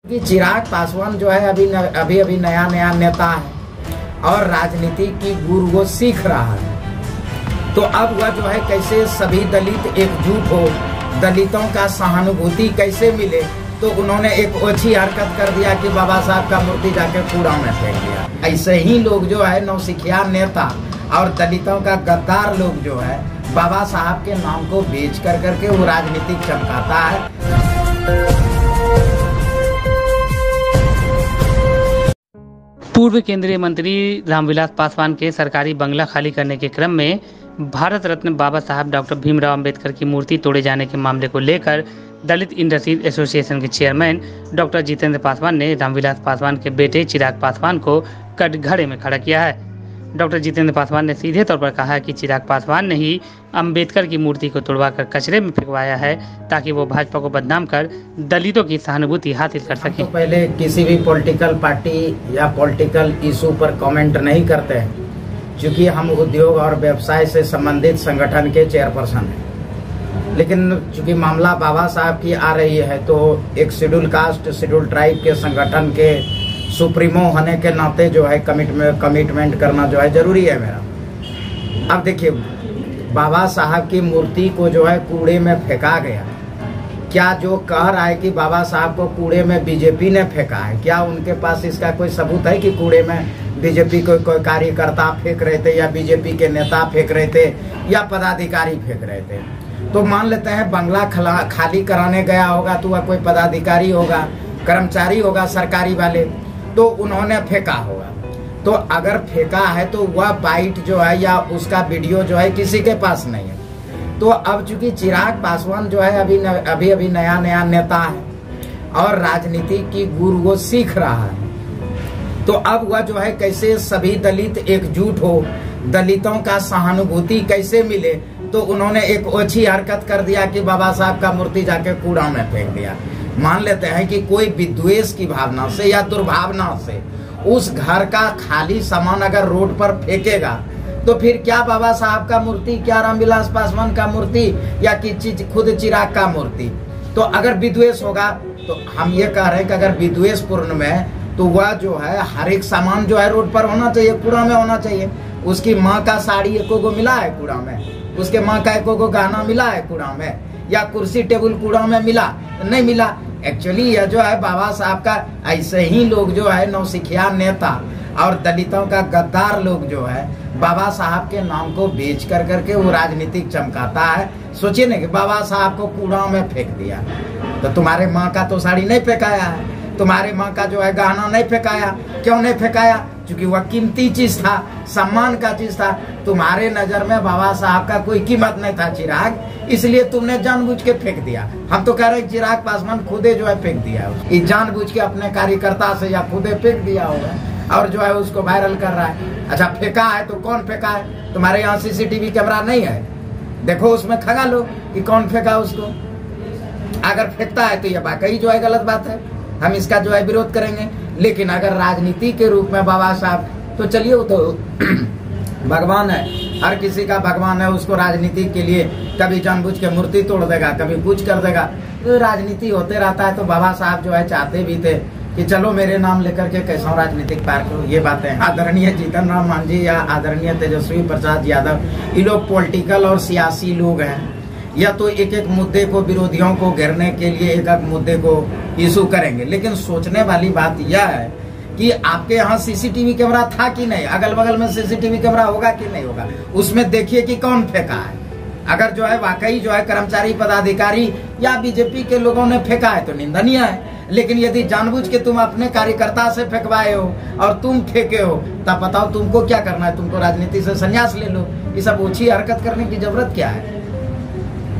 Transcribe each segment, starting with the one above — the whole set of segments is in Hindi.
कि चिराग पासवान जो है अभी नया नेता है और राजनीति की गुर वो सीख रहा है। तो अब वह जो है कैसे सभी दलित एकजुट हो, दलितों का सहानुभूति कैसे मिले, तो उन्होंने एक अच्छी हरकत कर दिया कि बाबा साहब का मूर्ति जाके कूड़ा में फेंक दिया। ऐसे ही लोग जो है नौसिखिया नेता और दलितों का गद्दार लोग जो है बाबा साहब के नाम को बेच करके वो राजनीतिक चमकाता है। पूर्व केंद्रीय मंत्री रामविलास पासवान के सरकारी बंगला खाली करने के क्रम में भारत रत्न बाबा साहब डॉक्टर भीमराव अंबेडकर की मूर्ति तोड़े जाने के मामले को लेकर दलित इंडस्ट्रीज एसोसिएशन के चेयरमैन डॉक्टर जितेंद्र पासवान ने रामविलास पासवान के बेटे चिराग पासवान को कटघरे में खड़ा किया है। डॉक्टर जितेंद्र पासवान ने सीधे तौर पर कहा है कि चिराग पासवान ने ही अंबेडकर की मूर्ति को तोड़वाकर कचरे में फेंकवाया है ताकि वो भाजपा को बदनाम कर दलितों की सहानुभूति हासिल कर सके। तो पहले किसी भी पॉलिटिकल पार्टी या पॉलिटिकल इशू पर कमेंट नहीं करते हैं, क्योंकि हम उद्योग और व्यवसाय से संबंधित संगठन के चेयरपर्सन हैं। लेकिन चूंकि मामला बाबा साहब की आ रही है तो एक शेड्यूल कास्ट शेड्यूल ट्राइब के संगठन के सुप्रीमो होने के नाते जो है कमिटमेंट करना जो है जरूरी है मेरा। अब देखिए, बाबा साहब की मूर्ति को जो है कूड़े में फेंका गया। क्या जो कह रहा है कि बाबा साहब को कूड़े में बीजेपी ने फेंका है, क्या उनके पास इसका कोई सबूत है कि कूड़े में बीजेपी को कोई कार्यकर्ता फेंक रहे थे या बीजेपी के नेता फेंक रहे थे या पदाधिकारी फेंक रहे थे? तो मान लेते हैं बंगला खाली कराने गया होगा तो वह कोई पदाधिकारी होगा, कर्मचारी होगा सरकारी वाले, तो उन्होंने फेंका होगा। तो अगर फेंका है तो वह बाइट जो है या उसका वीडियो जो है किसी के पास नहीं है। तो अब चूंकि चिराग पासवान जो है अभी नया नेता है और राजनीति की गुर वो सीख रहा है। तो अब वह जो है कैसे सभी दलित एकजुट हो, दलितों का सहानुभूति कैसे मिले, तो उन्होंने एक अच्छी हरकत कर दिया कि बाबा साहब का मूर्ति जाके कूड़ा में फेंक दिया। मान लेते हैं कि कोई विद्वेष की भावना से या दुर्भावना से उस घर का खाली सामान अगर रोड पर फेंकेगा तो फिर क्या बाबा साहब का मूर्ति, क्या रामविलास पासवान का मूर्ति या कि खुद चिराग का मूर्ति? तो अगर विद्वेष होगा तो हम ये कह रहे हैं कि अगर विद्वेष पूर्ण में तो वह जो है हर एक सामान जो है रोड पर होना चाहिए, कूड़ा में होना चाहिए। उसकी माँ का साड़ी एको गो मिला है कूड़ा में, उसके माँ का एको गो गहना मिला है कूड़ा में, या कुर्सी टेबल कूड़ा में मिला नहीं मिला? एक्चुअली यह जो है बाबा साहब का ऐसे ही लोग जो है नौसिखिया नेता और दलितों का गद्दार लोग जो है बाबा साहब के नाम को बेच करके वो राजनीतिक चमकाता है। सोचिए ना कि बाबा साहब को कूड़ा में फेंक दिया, तो तुम्हारे माँ का तो साड़ी नहीं फेंकाया है, तुम्हारे माँ का जो है गहना नहीं फेंकाया। क्यों नहीं फेंकाया? क्योंकि वह कीमती चीज था, सम्मान का चीज था। तुम्हारे नजर में बाबा साहब का कोई कीमत नहीं था चिराग, इसलिए तुमने जानबूझ के फेंक दिया। हम तो कह रहे हैं चिराग पासवान खुदे जो है फेंक दिया, जानबूझ के अपने कार्यकर्ता से या खुदे फेंक दिया होगा और जो है उसको वायरल कर रहा है। अच्छा, फेंका है तो कौन फेंका है? तुम्हारे यहाँ सीसीटीवी कैमरा नहीं है? देखो उसमें खंगालो कि कौन फेंका उसको। अगर फेंकता है तो यह वाकई जो है गलत बात है, हम इसका जो है विरोध करेंगे। लेकिन अगर राजनीति के रूप में बाबा साहब, तो चलिए वो तो भगवान है, हर किसी का भगवान है, उसको राजनीति के लिए कभी जानबूझ के मूर्ति तोड़ देगा, कभी कुछ कर देगा। तो राजनीति होते रहता है। तो बाबा साहब जो है चाहते भी थे कि चलो मेरे नाम लेकर के कैसा राजनीतिक पार्क हो। ये बातें आदरणीय जीतन राम मांझी या आदरणीय तेजस्वी प्रसाद यादव, ये लोग पॉलिटिकल और सियासी लोग हैं, या तो एक एक मुद्दे को विरोधियों को घेरने के लिए एक एक मुद्दे को इशू करेंगे। लेकिन सोचने वाली बात यह है कि आपके यहाँ सीसीटीवी कैमरा था कि नहीं, अगल बगल में सीसीटीवी कैमरा होगा कि नहीं होगा, उसमें देखिए कि कौन फेंका है। अगर जो है वाकई जो है कर्मचारी पदाधिकारी या बीजेपी के लोगों ने फेंका है तो निंदनीय है। लेकिन यदि जानबूझ के तुम अपने कार्यकर्ता से फेंकवाए हो और तुम फेंके हो, तब बताओ तुमको क्या करना है? तुमको राजनीति से संन्यास ले लो। ये सब ओछी हरकत करने की जरूरत क्या है?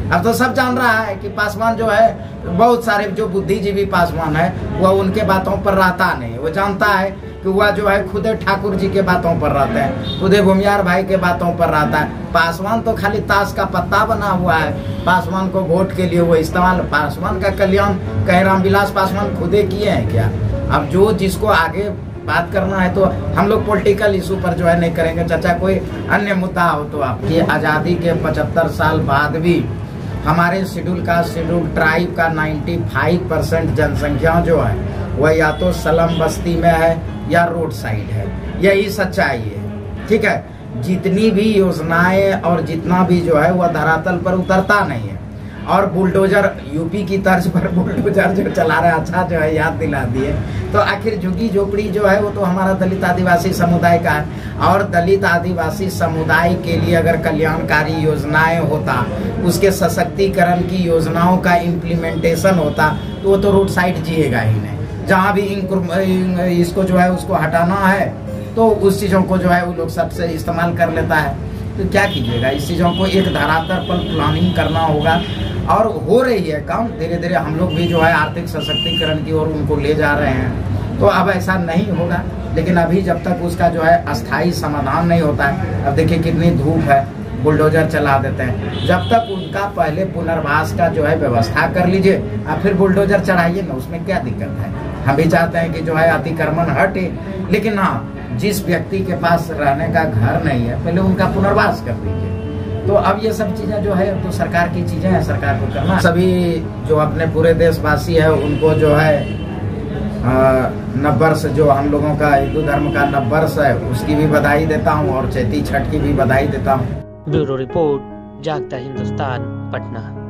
अब तो सब जान रहा है कि पासवान जो है, बहुत सारे जो बुद्धिजीवी पासवान है वह उनके बातों पर रहता नहीं। वो जानता है कि वह जो है खुदे ठाकुर जी के बातों पर रहते हैं, खुदे भूमियार भाई के बातों पर रहता है। पासवान तो खाली ताश का पत्ता बना हुआ है, पासवान को वोट के लिए वो इस्तेमाल। पासवान का कल्याण कहीं रामविलास पासवान खुदे किए हैं क्या? अब जो जिसको आगे बात करना है तो हम लोग पॉलिटिकल इशू पर जो है नहीं करेंगे चर्चा। कोई अन्य मुद्दा हो तो आपकी आज़ादी के 75 साल बाद भी हमारे शेड्यूल ट्राइब का 95% जनसंख्या जो है वह या तो स्लम बस्ती में है या रोड साइड है। यही सच्चाई है। ठीक है, जितनी भी योजनाएं और जितना भी जो है वह धरातल पर उतरता नहीं है। और बुलडोजर यूपी की तर्ज पर बुलडोजर जो चला रहा है, अच्छा जो है याद दिला दिए। तो आखिर झुग्गी झोपड़ी जो है वो तो हमारा दलित आदिवासी समुदाय का है, और दलित आदिवासी समुदाय के लिए अगर कल्याणकारी योजनाएं होता, उसके सशक्तिकरण की योजनाओं का इम्प्लीमेंटेशन होता, तो वो तो रोड साइड जिएगा ही नहीं। जहाँ भी इसको जो है उसको हटाना है तो उस चीज़ों को जो है वो लोग सबसे इस्तेमाल कर लेता है। तो क्या कीजिएगा, इस चीज़ों को एक धरातल पर प्लानिंग करना होगा, और हो रही है काम। धीरे धीरे हम लोग भी जो है आर्थिक सशक्तिकरण की ओर उनको ले जा रहे हैं। तो अब ऐसा नहीं होगा, लेकिन अभी जब तक उसका जो है अस्थायी समाधान नहीं होता है, अब देखिए कितनी धूप है, बुलडोजर चला देते हैं। जब तक उनका पहले पुनर्वास का जो है व्यवस्था कर लीजिए, अब फिर बुलडोजर चढ़ाइए ना, उसमें क्या दिक्कत है। हम भी चाहते हैं कि जो है अतिक्रमण हटे, लेकिन हाँ, जिस व्यक्ति के पास रहने का घर नहीं है पहले उनका पुनर्वास कर दीजिए। तो अब ये सब चीजें जो है तो सरकार की चीजें हैं, सरकार को करना। सभी जो अपने पूरे देशवासी है उनको जो है नववर्ष, जो हम लोगों का हिंदू धर्म का नववर्ष है, उसकी भी बधाई देता हूँ और चैती छठ की भी बधाई देता हूँ। ब्यूरो रिपोर्ट, जागता हिंदुस्तान, पटना।